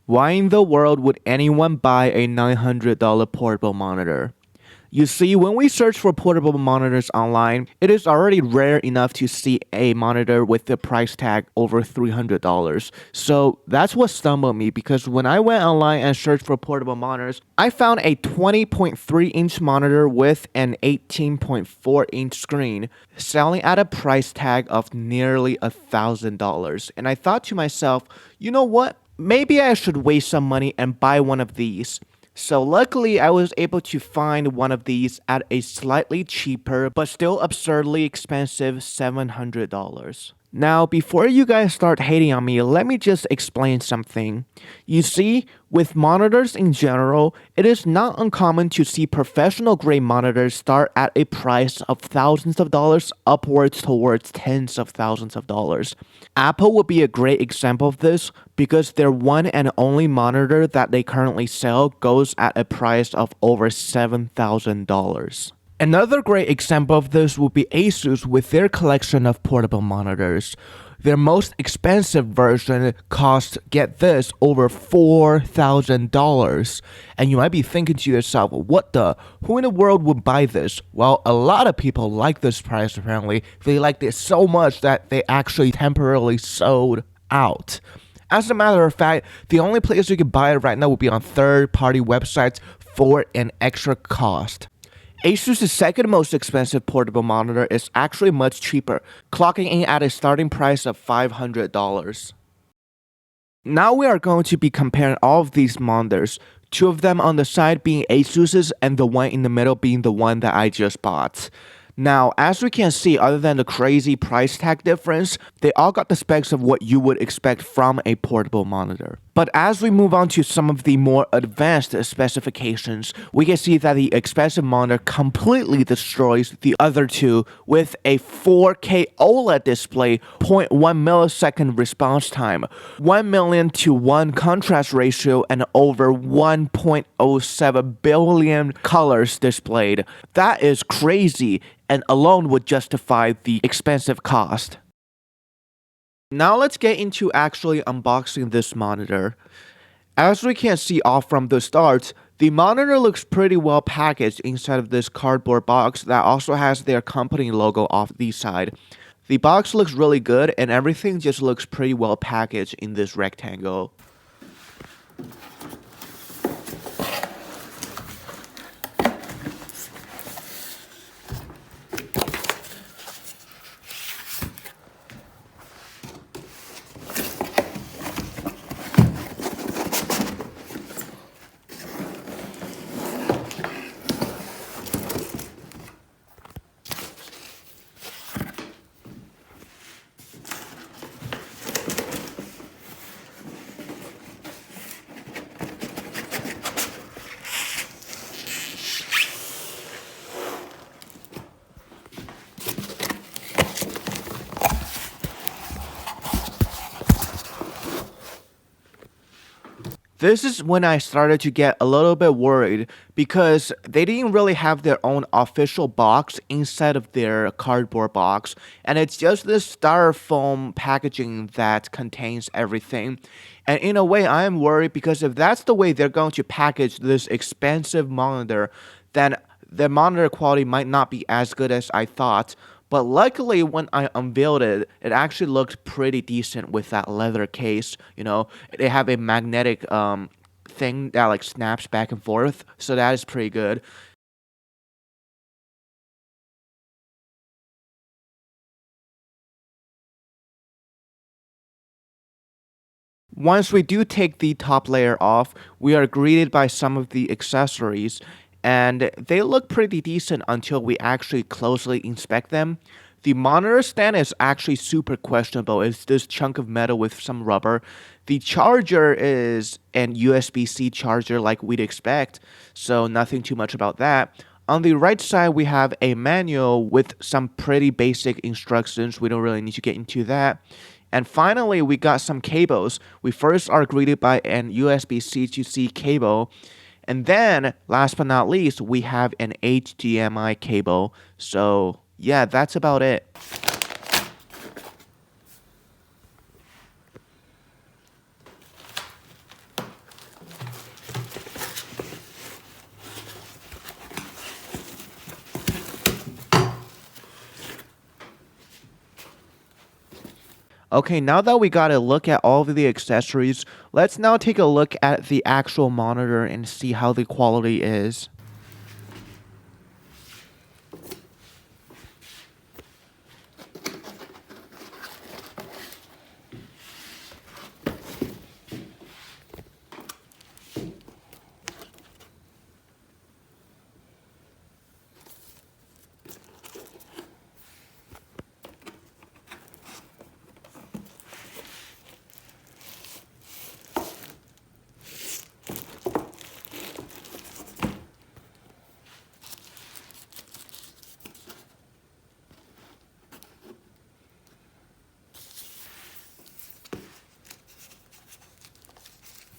Why in the world would anyone buy a $900 portable monitor? You see, when we search for portable monitors online, it is already rare enough to see a monitor with the price tag over $300. So that's what stumbled me because when I went online and searched for portable monitors, I found a 20.3-inch monitor with an 18.4-inch screen selling at a price tag of nearly $1,000. And I thought to myself, you know what? Maybe I should waste some money and buy one of these. So luckily I was able to find one of these at a slightly cheaper but still absurdly expensive $700. Now, before you guys start hating on me, let me just explain something. You see, with monitors in general, it is not uncommon to see professional grade monitors start at a price of thousands of dollars upwards towards tens of thousands of dollars. Apple would be a great example of this because their one and only monitor that they currently sell goes at a price of over $7,000. Another great example of this would be Asus with their collection of portable monitors. Their most expensive version costs, get this, over $4,000. And you might be thinking to yourself, who in the world would buy this? Well, a lot of people like this price apparently. They liked it so much that they actually temporarily sold out. As a matter of fact, the only place you can buy it right now would be on third-party websites for an extra cost. Asus's second most expensive portable monitor is actually much cheaper, clocking in at a starting price of $500. Now we are going to be comparing all of these monitors, two of them on the side being Asus's and the one in the middle being the one that I just bought. Now, as we can see, other than the crazy price tag difference, they all got the specs of what you would expect from a portable monitor. But as we move on to some of the more advanced specifications, we can see that the expensive monitor completely destroys the other two with a 4K OLED display, 0.1 millisecond response time, 1 million to 1 contrast ratio, and over 1.07 billion colors displayed. That is crazy and alone would justify the expensive cost. Now let's get into actually unboxing this monitor. As we can see off from the start, the monitor looks pretty well packaged inside of this cardboard box that also has their company logo off the side. The box looks really good and everything just looks pretty well packaged in this rectangle. This is when I started to get a little bit worried because they didn't really have their own official box inside of their cardboard box, and it's just this styrofoam packaging that contains everything. And in a way, I am worried because if that's the way they're going to package this expensive monitor, then the monitor quality might not be as good as I thought. But luckily, when I unveiled it, it actually looked pretty decent with that leather case. You know, they have a magnetic thing that like snaps back and forth, so that is pretty good. Once we do take the top layer off, we are greeted by some of the accessories, and they look pretty decent until we actually closely inspect them. The monitor stand is actually super questionable. It's this chunk of metal with some rubber. The charger is an USB-C charger like we'd expect, so nothing too much about that. On the right side, we have a manual with some pretty basic instructions. We don't really need to get into that. And finally, we got some cables. We first are greeted by an USB-C to C cable. And then, last but not least, we have an HDMI cable. So, yeah, that's about it. Okay, now that we got a look at all of the accessories, let's now take a look at the actual monitor and see how the quality is.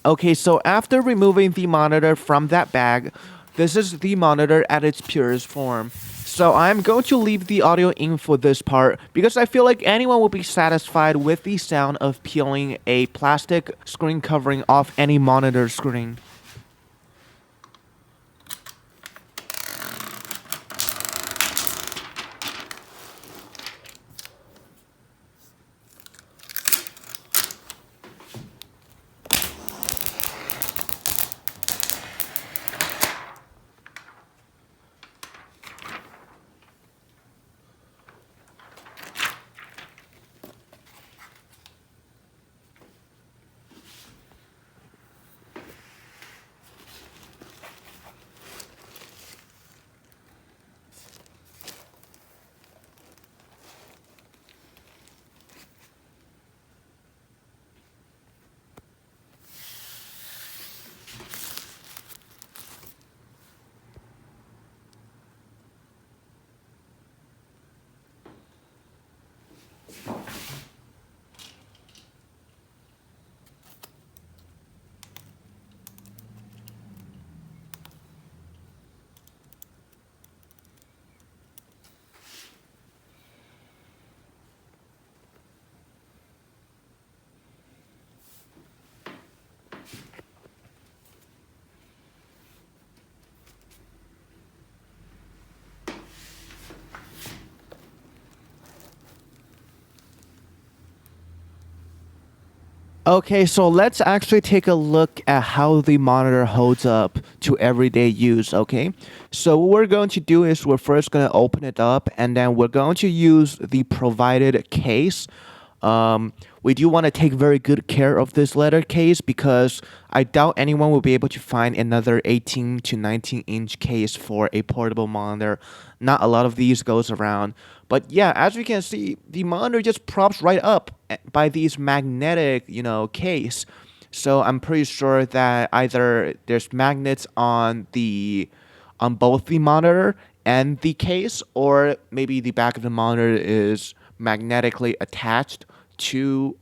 Okay, so after removing the monitor from that bag, this is the monitor at its purest form. So I'm going to leave the audio in for this part because I feel like anyone will be satisfied with the sound of peeling a plastic screen covering off any monitor screen. Okay, so let's actually take a look at how the monitor holds up to everyday use, okay? So what we're going to do is we're first going to open it up and then we're going to use the provided case. We do want to take very good care of this leather case because I doubt anyone will be able to find another 18 to 19 inch case for a portable monitor. Not a lot of these goes around. But yeah, as we can see, the monitor just props right up by these magnetic, case. So I'm pretty sure that either there's magnets on both the monitor and the case, or maybe the back of the monitor is magnetically attached to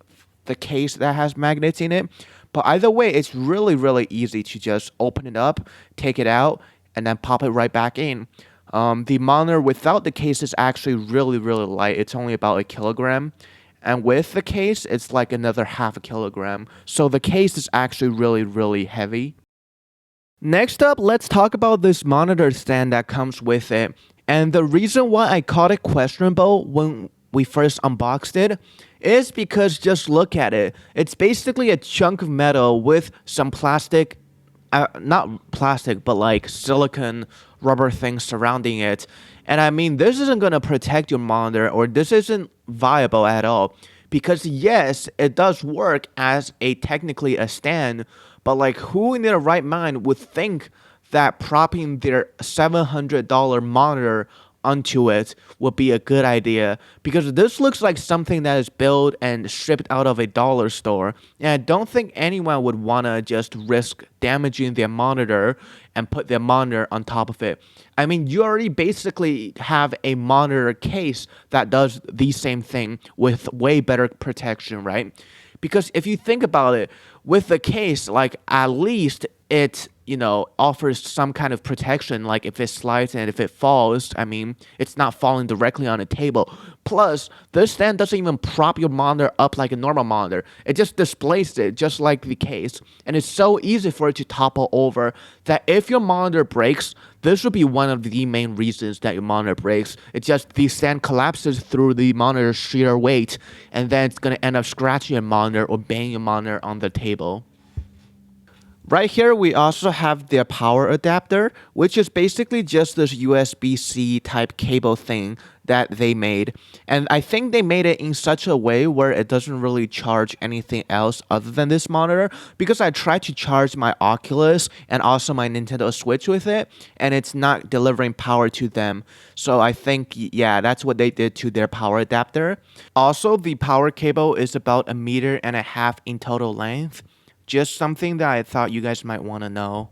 the case that has magnets in it. But either way, it's really, really easy to just open it up, take it out, and then pop it right back in. The monitor without the case is actually really, really light. It's only about a kilogram. And with the case, it's like another half a kilogram. So the case is actually really, really heavy. Next up, let's talk about this monitor stand that comes with it. And the reason why I called it questionable when we first unboxed it is because just look at it. It's basically a chunk of metal with some plastic, not plastic, but like silicone rubber things surrounding it. And I mean, this isn't going to protect your monitor, or this isn't viable at all. Because yes, it does work as technically a stand, but like who in their right mind would think that propping their $700 monitor onto it would be a good idea? Because this looks like something that is built and shipped out of a dollar store, and I don't think anyone would want to just risk damaging their monitor and put their monitor on top of it. I mean, you already basically have a monitor case that does the same thing with way better protection, right? Because if you think about it, with the case, like at least it offers some kind of protection, like if it slides and if it falls, I mean, it's not falling directly on the table. Plus, this stand doesn't even prop your monitor up like a normal monitor. It just displays it just like the case. And it's so easy for it to topple over that if your monitor breaks, this would be one of the main reasons that your monitor breaks. It's just the stand collapses through the monitor's sheer weight, and then it's going to end up scratching your monitor or banging your monitor on the table. Right here, we also have their power adapter, which is basically just this USB-C type cable thing that they made. And I think they made it in such a way where it doesn't really charge anything else other than this monitor, because I tried to charge my Oculus and also my Nintendo Switch with it, and it's not delivering power to them. So I think, yeah, that's what they did to their power adapter. Also, the power cable is about 1.5 meters in total length. Just something that I thought you guys might want to know.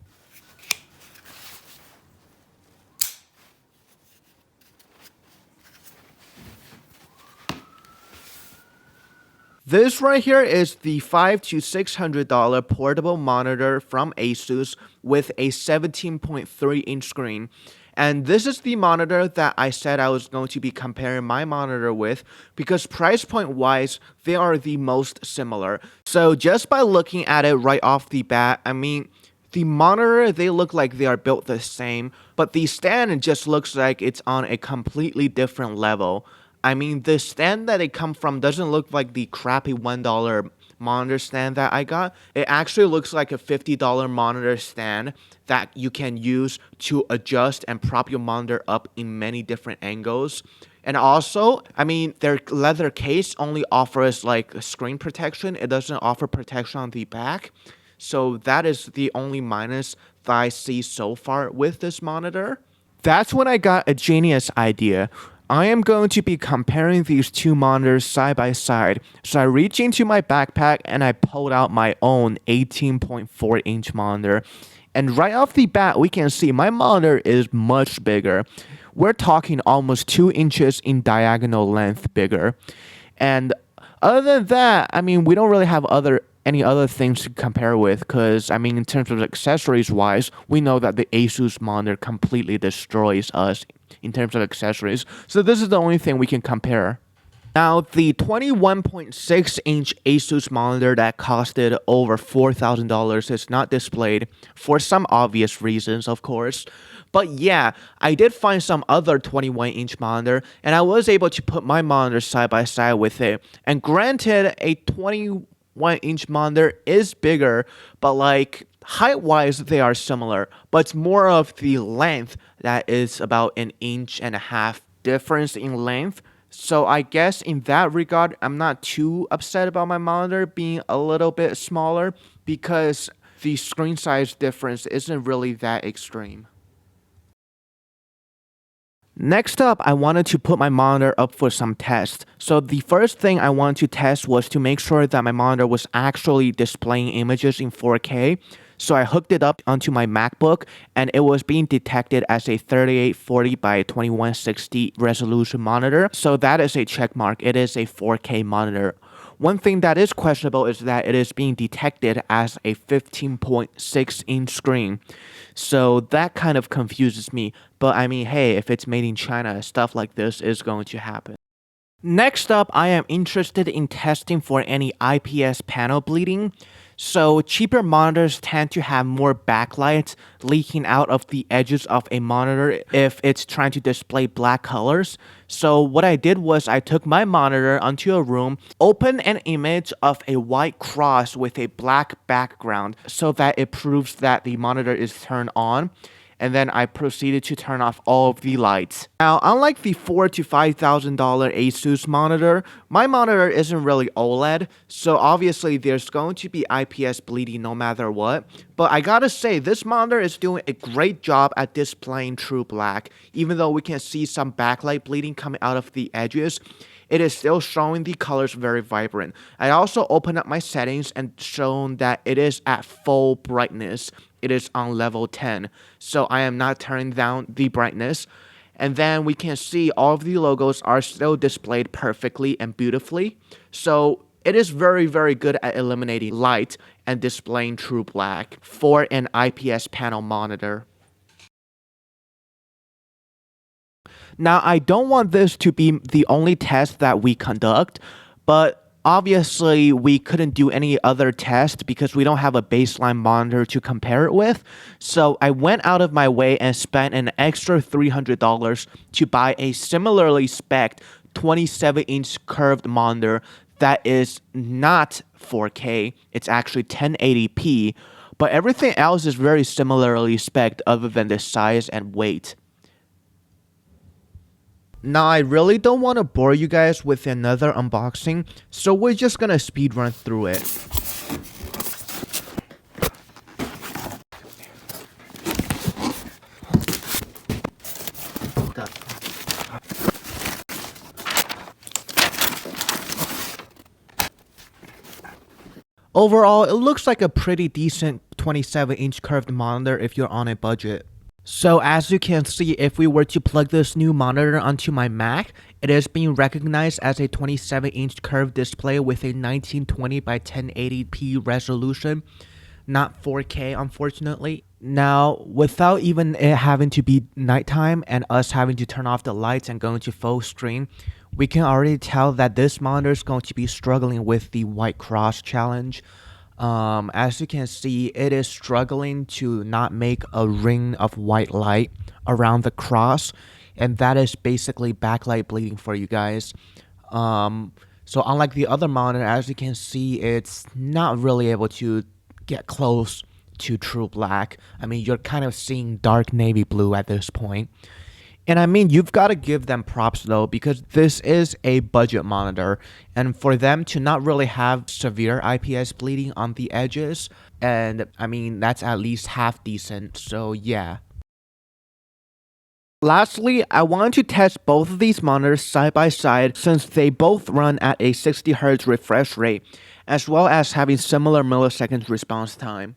This right here is the $500 to $600 portable monitor from Asus with a 17.3-inch screen. And this is the monitor that I said I was going to be comparing my monitor with, because price point wise, they are the most similar. So just by looking at it right off the bat, I mean, the monitor, they look like they are built the same, but the stand just looks like it's on a completely different level. I mean, the stand that it come from doesn't look like the crappy $1 monitor stand that I got. It actually looks like a $50 monitor stand that you can use to adjust and prop your monitor up in many different angles. And also, I mean, their leather case only offers like screen protection. It doesn't offer protection on the back. So that is the only minus that I see so far with this monitor. That's when I got a genius idea. I am going to be comparing these two monitors side by side. So I reached into my backpack and I pulled out my own 18.4-inch monitor. And right off the bat, we can see my monitor is much bigger. We're talking almost 2 inches in diagonal length bigger. And other than that, I mean, we don't really have any other things to compare with, because, I mean, in terms of accessories wise, we know that the Asus monitor completely destroys us in terms of accessories. So this is the only thing we can compare. Now, the 21.6-inch Asus monitor that costed over $4,000 is not displayed for some obvious reasons, of course. But yeah, I did find some other 21-inch monitor, and I was able to put my monitor side by side with it. And granted, a 21-inch monitor is bigger, but like height-wise, they are similar. But it's more of the length that is about 1.5 inches difference in length. So I guess in that regard, I'm not too upset about my monitor being a little bit smaller, because the screen size difference isn't really that extreme. Next up, I wanted to put my monitor up for some tests. So the first thing I wanted to test was to make sure that my monitor was actually displaying images in 4K. So I hooked it up onto my MacBook, and it was being detected as a 3840 by 2160 resolution monitor. So that is a check mark. It is a 4K monitor. One thing that is questionable is that it is being detected as a 15.6-inch screen. So that kind of confuses me. But I mean, hey, if it's made in China, stuff like this is going to happen. Next up, I am interested in testing for any IPS panel bleeding. So cheaper monitors tend to have more backlight leaking out of the edges of a monitor if it's trying to display black colors. So what I did was I took my monitor onto a room, opened an image of a white cross with a black background so that it proves that the monitor is turned on. And then I proceeded to turn off all of the lights. Now, unlike the $4,000 to $5,000 Asus monitor, my monitor isn't really OLED, so obviously there's going to be IPS bleeding no matter what. But I gotta say, this monitor is doing a great job at displaying true black. Even though we can see some backlight bleeding coming out of the edges, it is still showing the colors very vibrant. I also opened up my settings and shown that it is at full brightness. It is on level 10, so I am not turning down the brightness. And then we can see all of the logos are still displayed perfectly and beautifully. So It is very, very good at eliminating light and displaying true black for an IPS panel monitor. Now, I don't want this to be the only test that we conduct, but obviously we couldn't do any other test because we don't have a baseline monitor to compare it with. So I went out of my way and spent an extra $300 to buy a similarly spec'd 27-inch curved monitor that is not 4K. It's actually 1080p, but everything else is very similarly spec'd other than the size and weight. Now, I really don't want to bore you guys with another unboxing, so we're just gonna speed run through it. Overall, it looks like a pretty decent 27-inch curved monitor if you're on a budget. So as you can see, if we were to plug this new monitor onto my Mac, it is being recognized as a 27-inch curved display with a 1920 by 1080p resolution, not 4K unfortunately. Now, without even it having to be nighttime and us having to turn off the lights and go into full screen, we can already tell that this monitor is going to be struggling with the white cross challenge. As you can see, it is struggling to not make a ring of white light around the cross, and that is basically backlight bleeding for you guys. So unlike the other monitor, as you can see, it's not really able to get close to true black. I mean, you're kind of seeing dark navy blue at this point. And I mean, you've got to give them props though, because this is a budget monitor, and for them to not really have severe IPS bleeding on the edges, and I mean, that's at least half decent, so yeah. Lastly, I wanted to test both of these monitors side by side since they both run at a 60Hz refresh rate, as well as having similar milliseconds response time.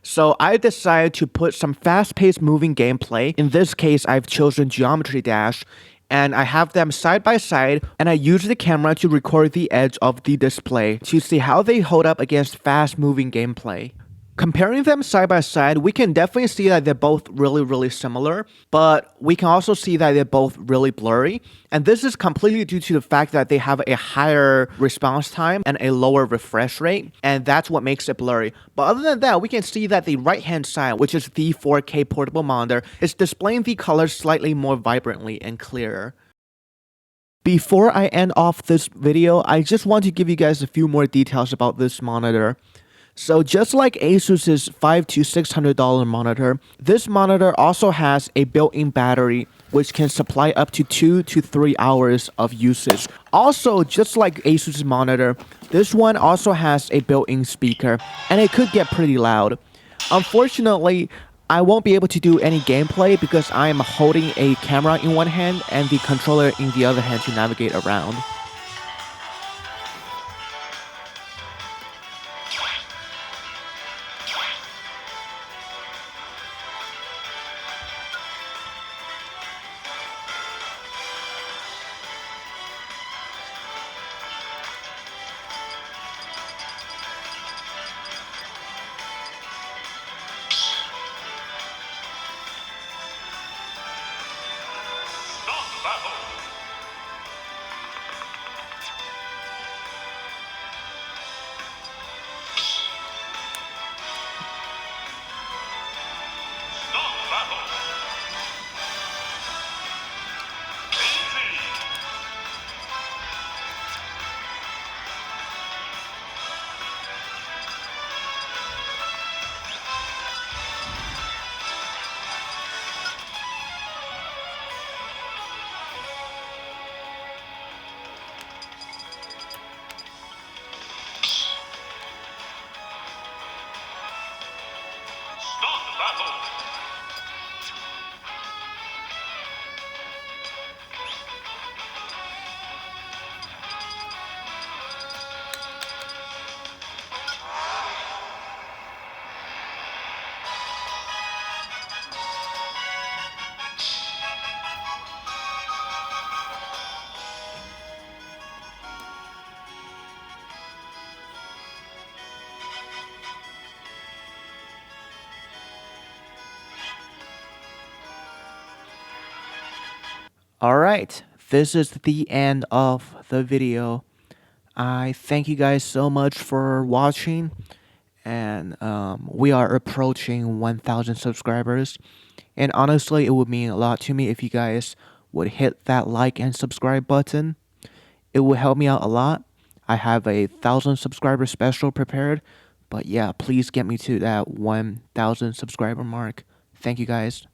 So I decided to put some fast-paced moving gameplay. In this case, I've chosen Geometry Dash, and I have them side by side, and I use the camera to record the edge of the display to see how they hold up against fast-moving gameplay. Comparing them side by side, we can definitely see that they're both really similar, but we can also see that they're both really blurry. And this is completely due to the fact that they have a higher response time and a lower refresh rate, and that's what makes it blurry. But other than that, we can see that the right-hand side, which is the 4K portable monitor, is displaying the colors slightly more vibrantly and clearer. Before I end off this video, I just want to give you guys a few more details about this monitor. So just like Asus's $500 to $600 monitor, this monitor also has a built-in battery which can supply up to 2 to 3 hours of usage. Also, just like Asus's monitor, this one also has a built-in speaker, and it could get pretty loud. Unfortunately, I won't be able to do any gameplay because I am holding a camera in one hand and the controller in the other hand to navigate around. Alright, this is the end of the video. I thank you guys so much for watching, and we are approaching 1,000 subscribers. And honestly, it would mean a lot to me if you guys would hit that like and subscribe button. It would help me out a lot. I have a 1,000 subscriber special prepared, but yeah, please get me to that 1,000 subscriber mark. Thank you guys.